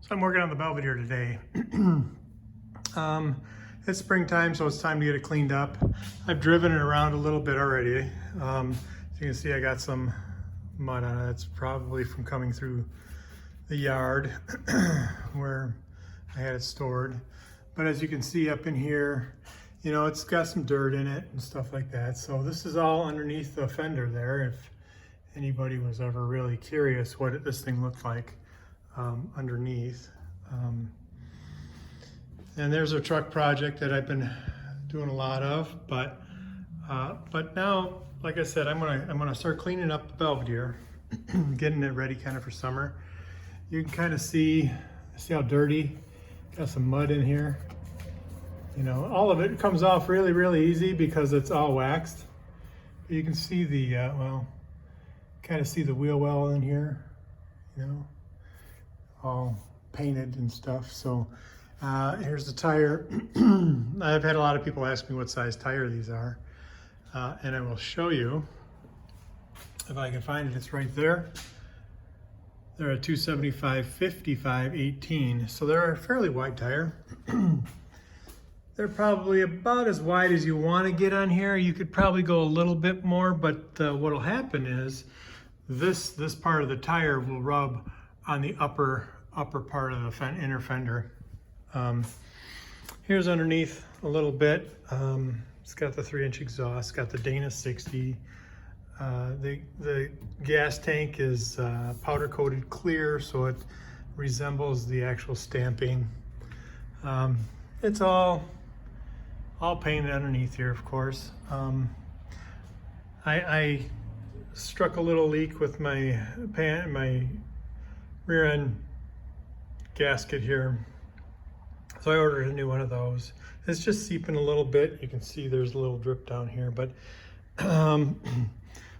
So I'm working on the Belvedere today. It's springtime, so it's time to get it cleaned up. I've driven it around a little bit already. As you can see, I got some mud on it. It's probably from coming through the yard where I had it stored. But as you can see up in here, you know, it's got some dirt in it and stuff like that. So this is all underneath the fender there. If anybody was ever really curious what this thing looked like underneath. And there's a truck project that I've been doing a lot of, but now, like I said, I'm gonna start cleaning up the Belvedere, getting it ready kind of for summer. You can kind of see how dirty, got some mud in here. You know, all of it comes off really, really easy because it's all waxed. But you can see the, kind of see the wheel well in here, you know, all painted and stuff. So here's the tire. I've had a lot of people ask me what size tire these are, and I will show you if I can find it. It's right there. They're a 275 55 18, so they're a fairly wide tire. They're probably about as wide as you want to get on here. You could probably go a little bit more, but what'll happen is this part of the tire will rub on the upper part of the inner fender. Here's underneath a little bit. It's got the 3-inch exhaust, got the Dana 60. The gas tank is powder coated clear, so it resembles the actual stamping. It's all painted underneath here, of course. I struck a little leak with my rear end gasket here, so I ordered a new one of those. It's just seeping a little bit. You can see there's a little drip down here, but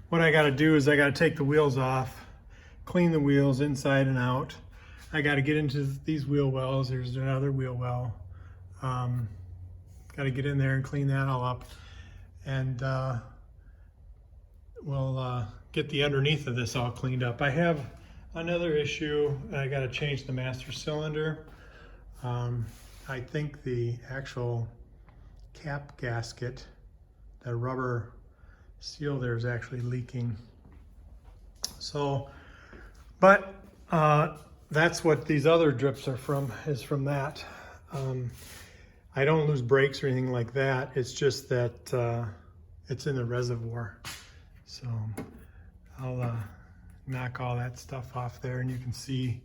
what I got to do is I got to take the wheels off, clean the wheels inside and out. I got to get into these wheel wells. There's another wheel well. Got to get in there and clean that all up, and we'll get the underneath of this all cleaned up. I have another issue. I got to change the master cylinder. I think the actual cap gasket, the rubber seal there, is actually leaking. So, but that's what these other drips are from, is from that. I don't lose brakes or anything like that. It's just that it's in the reservoir. So I'll knock all that stuff off there, and you can see,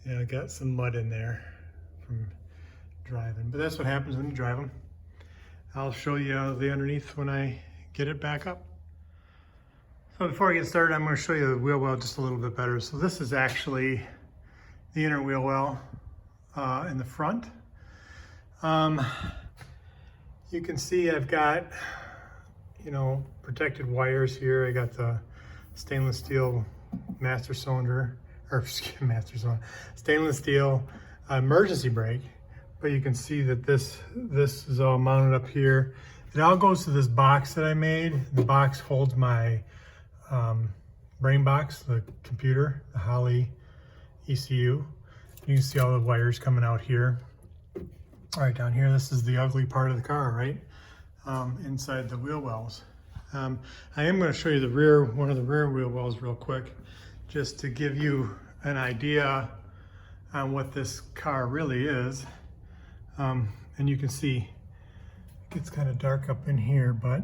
you know, I got some mud in there from driving. But that's what happens when you drive them. I'll show you the underneath when I get it back up. So before I get started, I'm going to show you the wheel well just a little bit better. So this is actually the inner wheel well in the front. You can see I've got, you know, protected wires here. I got the stainless steel master cylinder, or stainless steel emergency brake. But you can see that this is all mounted up here. It all goes to this box that I made. The box holds my brain box, the computer, the Holly ECU. You can see all the wires coming out here. All right, down here, this is the ugly part of the car, right? Inside the wheel wells. I am going to show you one of the rear wheel wells real quick, just to give you an idea on what this car really is. And you can see it gets kind of dark up in here, but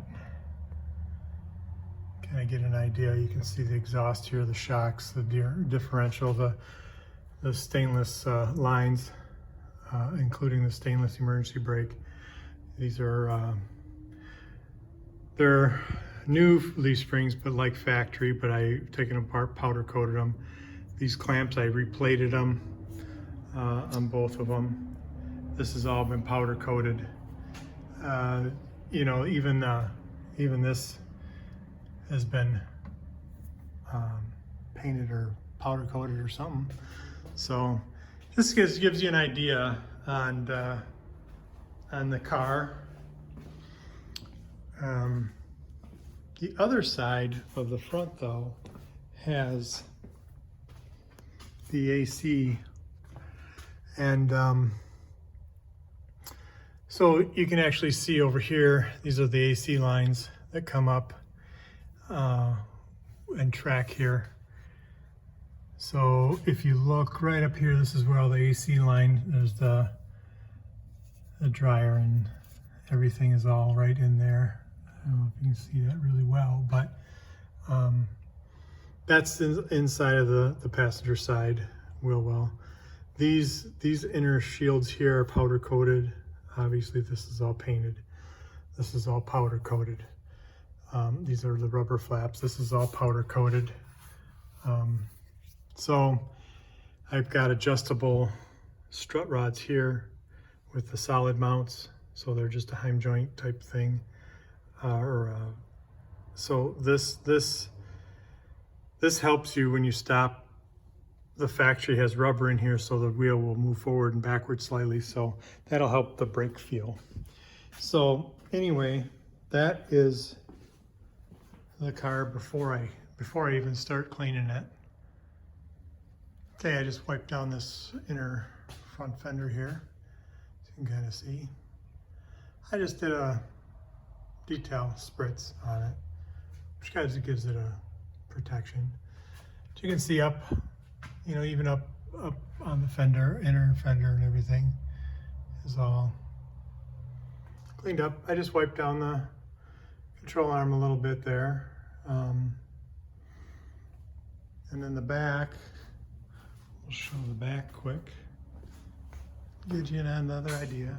kind of get an idea. You can see the exhaust here, the shocks, the differential, the stainless lines, including the stainless emergency brake. These are they're new leaf springs, but like factory, but I've taken them apart, powder coated them. These clamps, I replated them on both of them. This has all been powder coated. You know, even this has been painted or powder coated or something. So this gives you an idea on the car. The other side of the front, though, has the AC And so you can actually see over here, these are the AC lines that come up and track here. So if you look right up here, this is where all the AC line, there's the dryer and everything is all right in there. I don't know if you can see that really well, but that's inside of the passenger side wheel well. These inner shields here are powder coated. Obviously this is all painted. This is all powder coated. These are the rubber flaps. This is all powder coated. So I've got adjustable strut rods here with the solid mounts. So they're just a heim joint type thing. So this helps you when you stop. The factory has rubber in here so the wheel will move forward and backward slightly. So that'll help the brake feel. So anyway, that is the car before I even start cleaning it. Okay, I just wiped down this inner front fender here, so you can kind of see. I just did a detail spritz on it, which kind of gives it a protection. But you can see up, you know, even up on the fender, inner fender and everything is all cleaned up. I just wiped down the control arm a little bit there. And then the back, we'll show the back quick. Gives you another idea.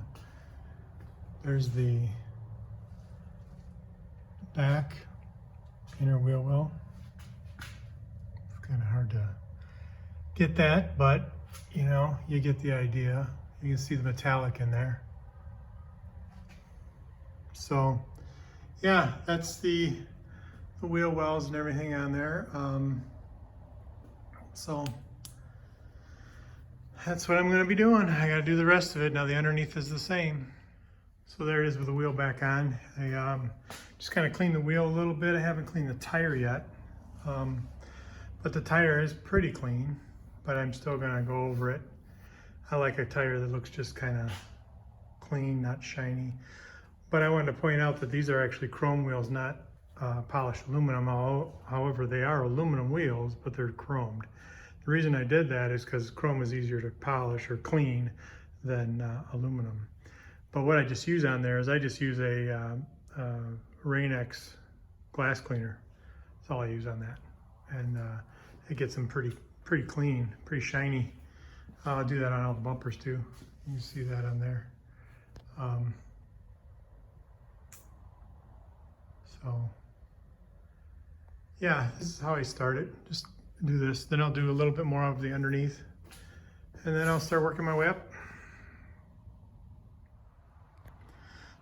There's the back inner wheel well. It's kind of hard to get that, but you know, you get the idea. You can see the metallic in there. So yeah, that's the wheel wells and everything on there. So that's what I'm going to be doing. I got to do the rest of it. Now the underneath is the same. So there it is with the wheel back on. I just kind of cleaned the wheel a little bit. I haven't cleaned the tire yet, but the tire is pretty clean, but I'm still going to go over it. I like a tire that looks just kind of clean, not shiny. But I wanted to point out that these are actually chrome wheels, not polished aluminum. However, they are aluminum wheels, but they're chromed. The reason I did that is because chrome is easier to polish or clean than aluminum. But what I just use on there is I just use a Rain-X glass cleaner. That's all I use on that. And it gets them pretty clean, pretty shiny. I'll do that on all the bumpers too. You can see that on there. So yeah, this is how I start it. Just do this, then I'll do a little bit more of the underneath, and then I'll start working my way up.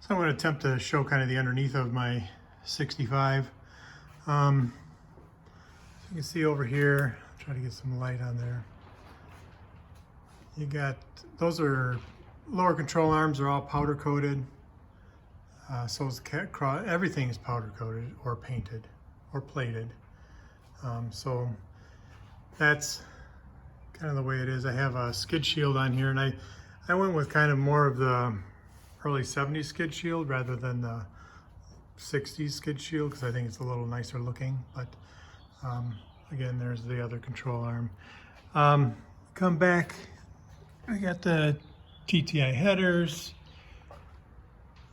So I'm going to attempt to show kind of the underneath of my 65. So you can see over here, I'll try to get some light on there. You got, those are lower control arms are all powder coated. So is everything is powder coated or painted or plated. So that's kind of the way it is. I have a skid shield on here, and I went with kind of more of the early 70s skid shield rather than the 60s skid shield because I think it's a little nicer looking. But again, there's the other control arm. Come back, I got the TTI headers,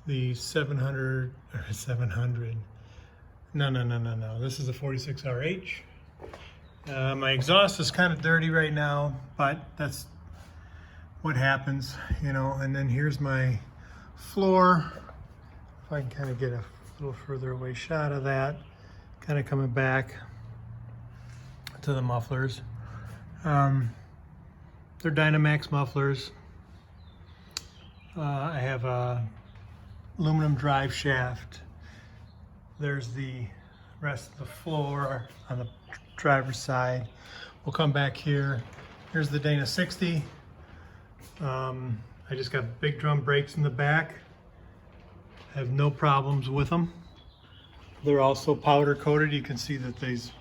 the 700, no, this is a 46RH. My exhaust is kind of dirty right now, but that's what happens, you know. And then here's my floor. If I can kind of get a little further away shot of that, kind of coming back to the mufflers. They're Dynamax mufflers. I have a aluminum drive shaft. There's the rest of the floor on the driver's side. We'll come back here. Here's the Dana 60. I just got big drum brakes in the back. I have no problems with them. They're also powder coated. You can see that these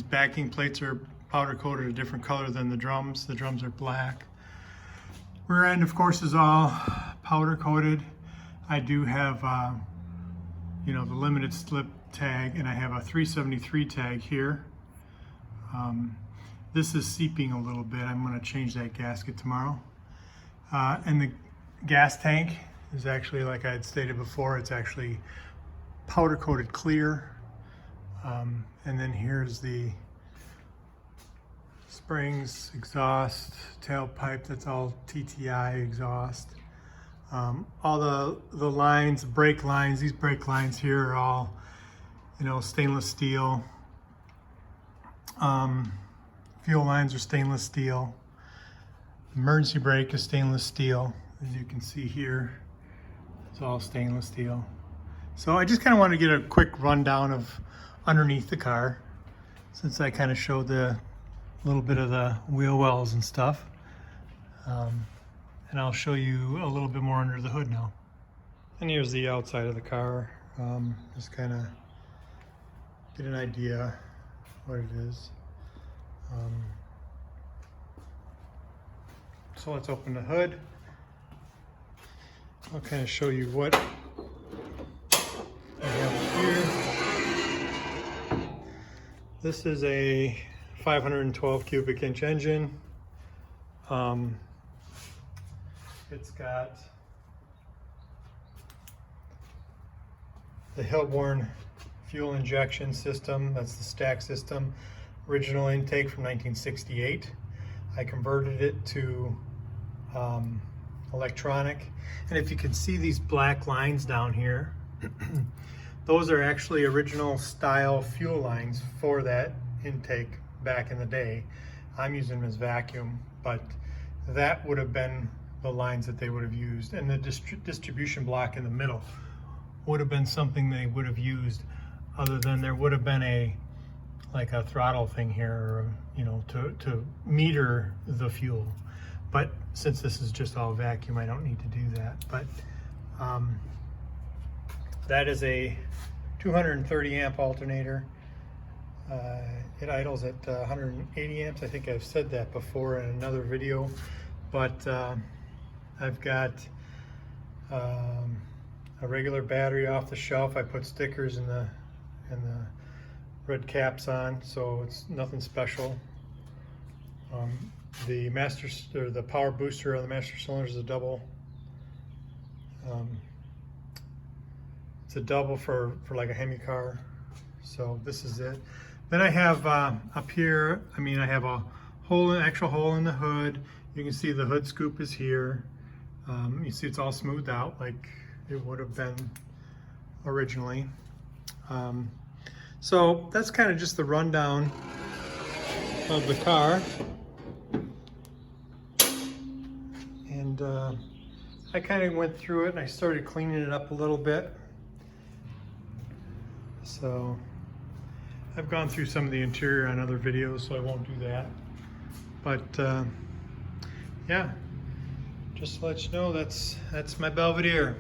backing plates are powder coated a different color than the drums. The drums are black. Rear end, of course, is all powder coated. I do have, you know, the limited slip tag, and I have a 373 tag here. This is seeping a little bit. I'm going to change that gasket tomorrow. And the gas tank is actually, like I had stated before, it's actually powder coated clear. And then here's the springs, exhaust, tailpipe, that's all TTI exhaust. All the lines, brake lines, these brake lines here are all, you know, stainless steel. Fuel lines are stainless steel. Emergency brake is stainless steel. As you can see here, it's all stainless steel. So I just kind of want to get a quick rundown of underneath the car, since I kind of showed the little bit of the wheel wells and stuff. And I'll show you a little bit more under the hood now. And here's the outside of the car. Just kind of get an idea what it is. So let's open the hood. I'll kind of show you what I have here. This is a 512 cubic inch engine. It's got the Hilborn fuel injection system. That's the stack system. Original intake from 1968. I converted it to electronic. And if you can see these black lines down here, those are actually original style fuel lines for that intake back in the day. I'm using them as vacuum, but that would have been the lines that they would have used. And the distribution block in the middle would have been something they would have used, other than there would have been like a throttle thing here, or, you know, to meter the fuel. But since this is just all vacuum, I don't need to do that. But that is a 230 amp alternator. It idles at 180 amps. I think I've said that before in another video. But I've got a regular battery off the shelf. I put stickers in the red caps on, so it's nothing special. The the power booster on the master cylinder is a double. It's a double for like a Hemi car. So this is it. Then I have up here, I have a actual hole in the hood. You can see the hood scoop is here. You see it's all smoothed out like it would have been originally. So that's kind of just the rundown of the car. And I kind of went through it and I started cleaning it up a little bit. So I've gone through some of the interior on other videos, so I won't do that. But yeah, just to let you know, that's my Belvedere.